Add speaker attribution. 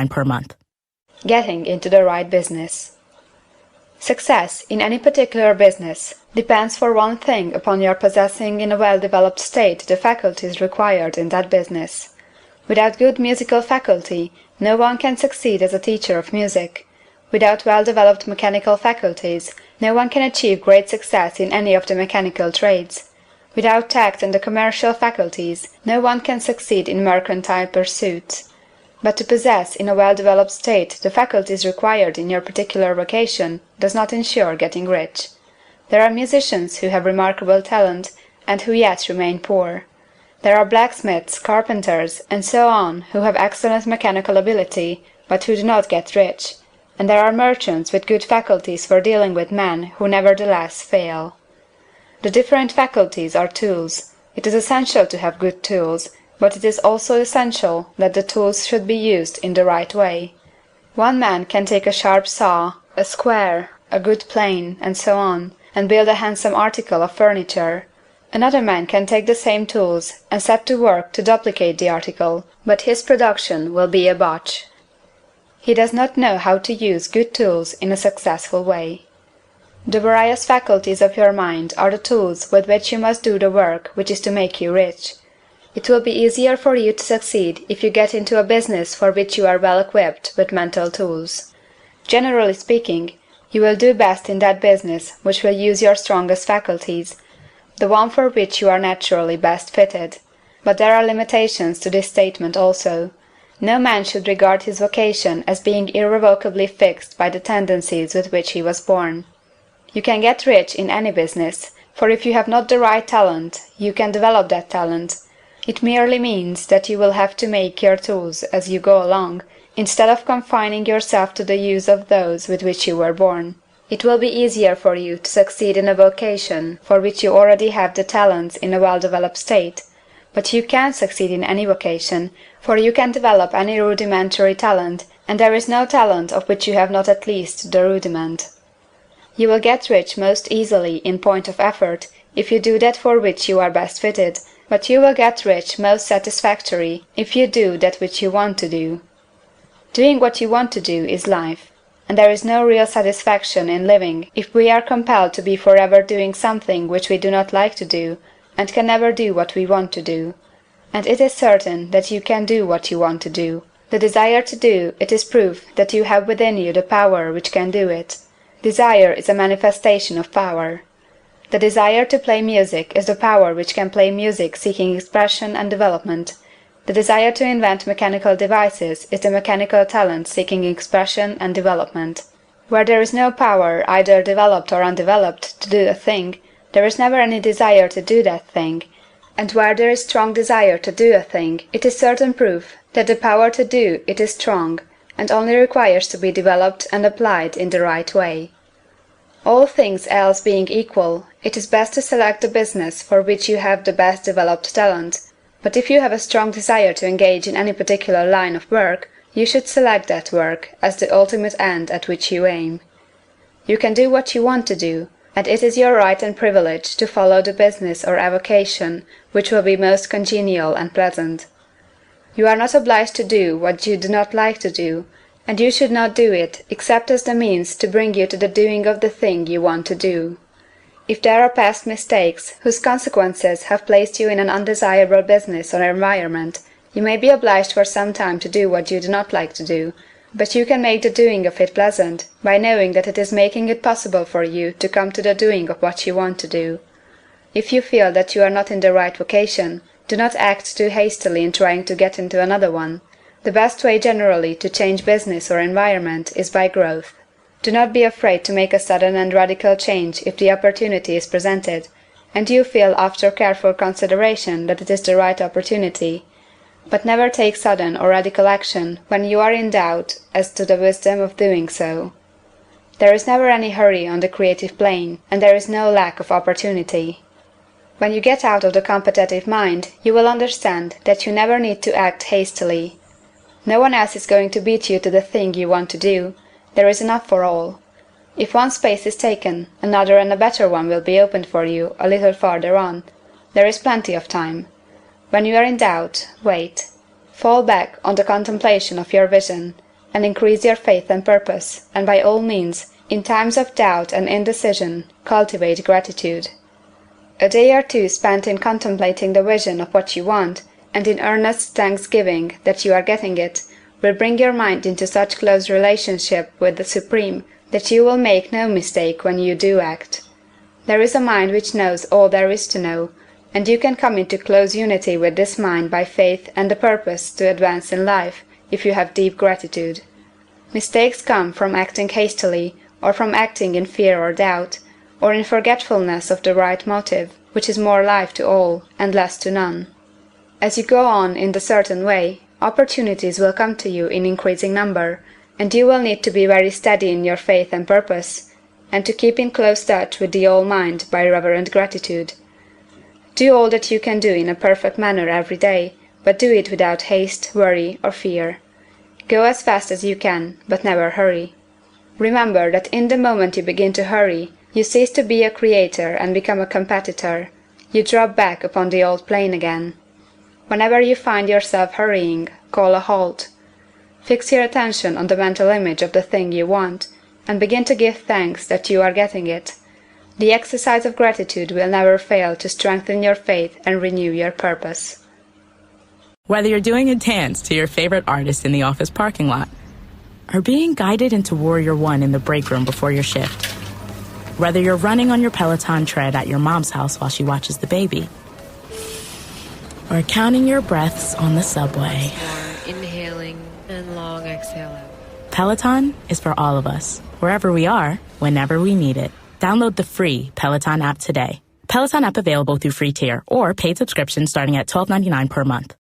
Speaker 1: per month.
Speaker 2: Getting into the right business. Success in any particular business depends for one thing upon your possessing in a well-developed state the faculties required in that business. Without good musical faculty, no one can succeed as a teacher of music. Without well-developed mechanical faculties, no one can achieve great success in any of the mechanical trades. Without tact and the commercial faculties, no one can succeed in mercantile pursuits. But to possess in a well-developed state the faculties required in your particular vocation does not ensure getting rich. There are musicians who have remarkable talent, and who yet remain poor. There are blacksmiths, carpenters, and so on who have excellent mechanical ability, but who do not get rich, and there are merchants with good faculties for dealing with men who nevertheless fail. The different faculties are tools. It is essential to have good tools, but it is also essential that the tools should be used in the right way. One man can take a sharp saw, a square, a good plane, and so on, and build a handsome article of furniture. Another man can take the same tools and set to work to duplicate the article, but his production will be a botch. He does not know how to use good tools in a successful way. The various faculties of your mind are the tools with which you must do the work which is to make you rich. It will be easier for you to succeed if you get into a business for which you are well equipped with mental tools. Generally speaking, you will do best in that business which will use your strongest faculties, the one for which you are naturally best fitted. But there are limitations to this statement also. No man should regard his vocation as being irrevocably fixed by the tendencies with which he was born. You can get rich in any business, for if you have not the right talent, you can develop that talent. It merely means that you will have to make your tools as you go along, instead of confining yourself to the use of those with which you were born. It will be easier for you to succeed in a vocation for which you already have the talents in a well-developed state, but you can succeed in any vocation, for you can develop any rudimentary talent, and there is no talent of which you have not at least the rudiment. You will get rich most easily in point of effort if you do that for which you are best fitted, but you will get rich most satisfactory if you do that which you want to do. Doing what you want to do is life, and there is no real satisfaction in living if we are compelled to be forever doing something which we do not like to do, and can never do what we want to do. And it is certain that you can do what you want to do. The desire to do it is proof that you have within you the power which can do it. Desire is a manifestation of power. The desire to play music is the power which can play music seeking expression and development. The desire to invent mechanical devices is the mechanical talent seeking expression and development. Where there is no power, either developed or undeveloped, to do a thing, there is never any desire to do that thing, and where there is strong desire to do a thing, it is certain proof that the power to do it is strong, and only requires to be developed and applied in the right way. All things else being equal, it is best to select the business for which you have the best developed talent, but if you have a strong desire to engage in any particular line of work, you should select that work as the ultimate end at which you aim. You can do what you want to do, and it is your right and privilege to follow the business or avocation which will be most congenial and pleasant. You are not obliged to do what you do not like to do, and you should not do it except as the means to bring you to the doing of the thing you want to do. If there are past mistakes whose consequences have placed you in an undesirable business or environment, you may be obliged for some time to do what you do not like to do, but you can make the doing of it pleasant by knowing that it is making it possible for you to come to the doing of what you want to do. If you feel that you are not in the right vocation, do not act too hastily in trying to get into another one. The best way generally to change business or environment is by growth. Do not be afraid to make a sudden and radical change if the opportunity is presented, and you feel after careful consideration that it is the right opportunity. But never take sudden or radical action when you are in doubt as to the wisdom of doing so. There is never any hurry on the creative plane, and there is no lack of opportunity. When you get out of the competitive mind, you will understand that you never need to act hastily. No one else is going to beat you to the thing you want to do. There is enough for all. If one space is taken, another and a better one will be opened for you a little farther on. There is plenty of time. When you are in doubt, wait. Fall back on the contemplation of your vision. and increase your faith and purpose, and by all means, in times of doubt and indecision, cultivate gratitude. A day or two spent in contemplating the vision of what you want, and in earnest thanksgiving that you are getting it, will bring your mind into such close relationship with the Supreme that you will make no mistake when you do act. There is a mind which knows all there is to know, and you can come into close unity with this mind by faith and the purpose to advance in life, if you have deep gratitude. Mistakes come from acting hastily, or from acting in fear or doubt, or in forgetfulness of the right motive, which is more life to all, and less to none. As you go on in the certain way, opportunities will come to you in increasing number, and you will need to be very steady in your faith and purpose, and to keep in close touch with the All-Mind by reverent gratitude. Do all that you can do in a perfect manner every day, but do it without haste, worry, or fear. Go as fast as you can, but never hurry. Remember that in the moment you begin to hurry, you cease to be a creator and become a competitor. You drop back upon the old plane again. Whenever you find yourself hurrying, call a halt. Fix your attention on the mental image of the thing you want, and begin to give thanks that you are getting it. The exercise of gratitude will never fail to strengthen your faith and renew your purpose.
Speaker 1: Whether you're doing a dance to your favorite artist in the office parking lot, or being guided into Warrior One in the break room before your shift, whether you're running on your Peloton tread at your mom's house while she watches the baby, or counting your breaths on the subway.
Speaker 3: Inhaling and long exhale out.
Speaker 1: Peloton is for all of us, wherever we are, whenever we need it. Download the free Peloton app today. Peloton app available through free tier or paid subscription starting at $12.99 per month.